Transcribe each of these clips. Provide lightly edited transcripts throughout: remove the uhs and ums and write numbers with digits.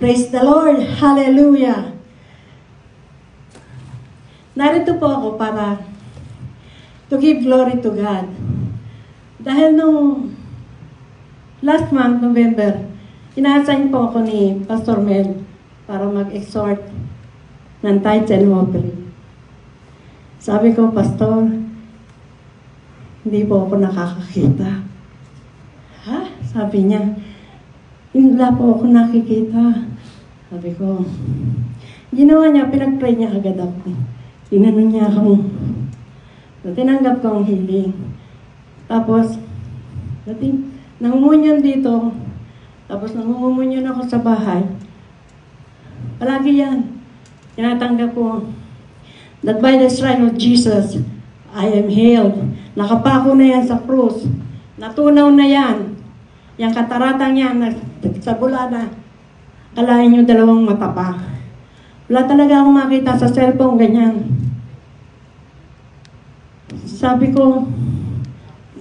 Praise the Lord! Hallelujah! Narito po ako para to give glory to God. Dahil nung last month, November, inaasahin po ako ni Pastor Mel para mag-exhort ng tithes and offering. Sabi ko, Pastor, hindi po ako nakakakita. Ha? Sabi niya, wala po ako nakikita. Sabi ko, ginawa niya, pinag-pray niya agad ako. Tinanong niya ako. Tinanggap ko ang healing. Tapos, nangungunyan dito. Tapos nangungunyan ako sa bahay. Palagi yan. Tinatanggap ko that by the stripes of Jesus, I am healed. Nakapako na yan sa krus. Natunaw na yan. Yang kataratang yan, nagsabula na. Kalahin nyo dalawang mata pa. Wala talaga akong makita sa cellphone ganyan. Sabi ko,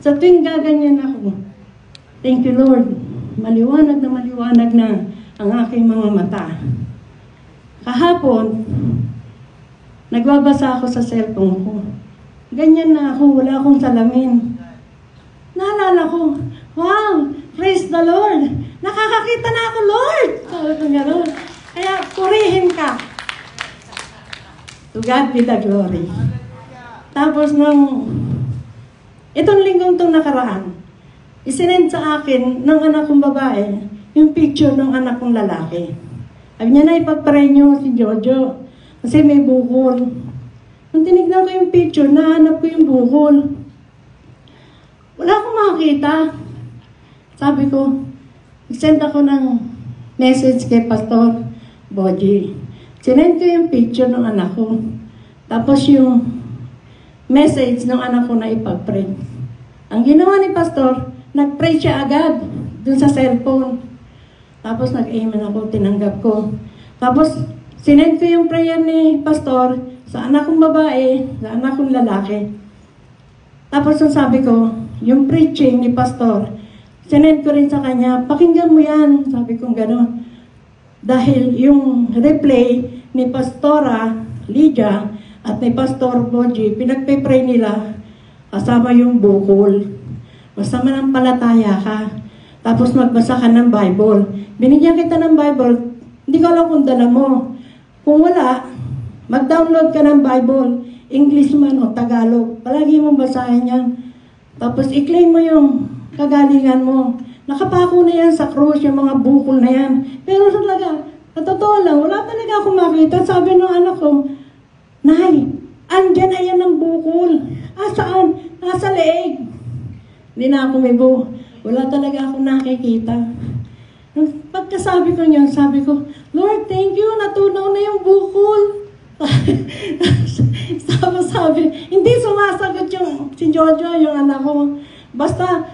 sa tuwing gaganyan ako, thank you Lord, maliwanag na ang aking mga mata. Kahapon, nagbabasa ako sa cellphone ko. Ganyan na ako, wala akong salamin. Naalala ko, wow, praise the Lord. Nakakakita na ako, Lord. Sabi ko gano'n. Kaya, purihin ka. To God be the glory. Tapos itong linggong itong nakaraan, isinend sa akin ng anak kong babae, yung picture ng anak kong lalaki. Sabi niya na, ipag-pray niyo si Jojo. Kasi may bukol. Nung tinignan ko yung picture, nahanap ko yung bukol. Wala akong makakita. Sabi ko, send ako ng message kay Pastor Boji. Sinend ko yung picture ng anak ko. Tapos yung message ng anak ko na ipag-pray. Ang ginawa ni Pastor, nag-pray siya agad dun sa cellphone. Tapos nag-amen ako, tinanggap ko. Tapos sinend ko yung prayer ni Pastor sa anak kong babae, sa anak kong lalaki. Tapos ang sabi ko, yung preaching ni Pastor, sinend ko rin sa kanya, pakinggan mo yan. Sabi ko gano'n. Dahil yung replay ni Pastora Lydia at ni Pastor Boji, pinagpe-pray nila kasama yung bukol. Basta manampalataya ka. Tapos magbasa ka ng Bible. Binigyan kita ng Bible, hindi ko alam kung dala mo. Kung wala, mag-download ka ng Bible, English man o Tagalog. Palagi mong basahin yan. Tapos i-claim mo yung kagalingan mo. Nakapako na yan sa krus, yung mga bukol na yan. Pero talaga, sa totoo lang, wala talaga akong makita. Sabi ng anak ko, Nay, andyan na yan ang bukol. Saan? Nasa leeg. Hindi na ako may wala talaga akong nakikita. Pagkasabi ko niyan, sabi ko, Lord, thank you, natunaw na yung bukol. Sabi, hindi sumasagot yung si Jojo, yung anak ko. Basta,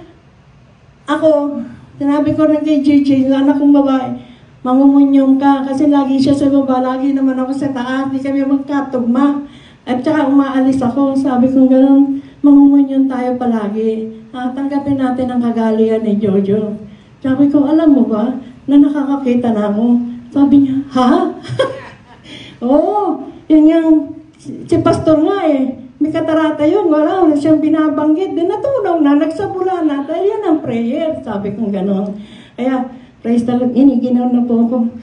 ako, sinabi ko rin kay JJ, yung anak kong babae, mangumunyong ka, kasi lagi siya sa baba, lagi naman ako sa taas, di kami magkatugma. At saka umaalis ako, sabi ko gano'n, mangumunyong tayo palagi. Tanggapin natin ang kagalingan ni Jojo. Sabi ko, alam mo ba, na nakakakita na ako. Sabi niya, ha? Oo, yun yung, si Pastor nga may katarata yun, wala siyang binabanggit. Din natunaw na, nagsabula na, dahil yan ang prayer. Sabi ko gano'n. Kaya, praise the Lord, iniginaw na po ako.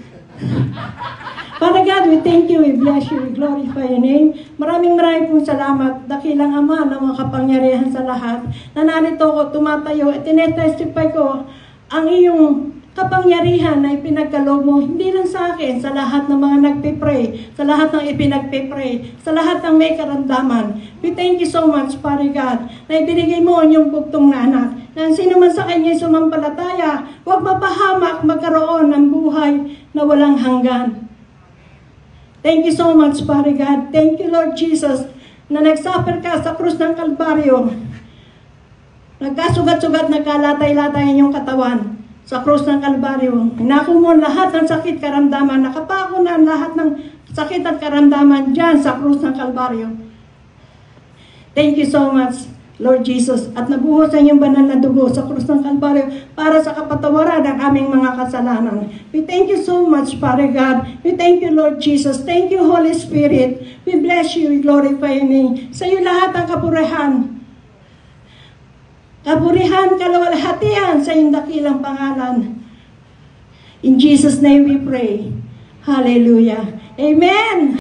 Father God, we thank you, we bless you, we glorify your name. Maraming pong salamat, dakilang Ama ng mga kapangyarihan sa lahat. Na narito ko, tumatayo, at tinetestify ko ang iyong kapangyarihan na ipinagkaloob mo, hindi lang sa akin, sa lahat ng mga nagpipray, sa lahat ng ipinagpipray, sa lahat ng may karamdaman. We thank you so much, Father God, na ibinigay mo ang iyong bugtong na anak. Na sino man sa kanya sumampalataya, huwag mapahamak magkaroon ng buhay na walang hanggan. Thank you so much, Father God. Thank you, Lord Jesus, na nagsuffer ka sa krus ng Kalbaryo. Nagkasugat-sugat, nagkalatay-latay ang iyong katawan sa krus ng Kalbaryo. Inako mo lahat ng sakit, karamdaman. Nakapako na lahat ng sakit at karamdaman dyan sa krus ng Kalbaryo. Thank you so much, Lord Jesus, at nabuhos ang iyong banal na dugo sa krus ng Kalbaryo para sa kapatawaran ng aming mga kasalanan. We thank you so much, Father God. We thank you, Lord Jesus. Thank you, Holy Spirit. We bless you, we glorify your name. Sa iyo lahat ang kapurihan. Kapurihan, kaluwalhatian sa iyong dakilang pangalan. In Jesus' name we pray. Hallelujah. Amen.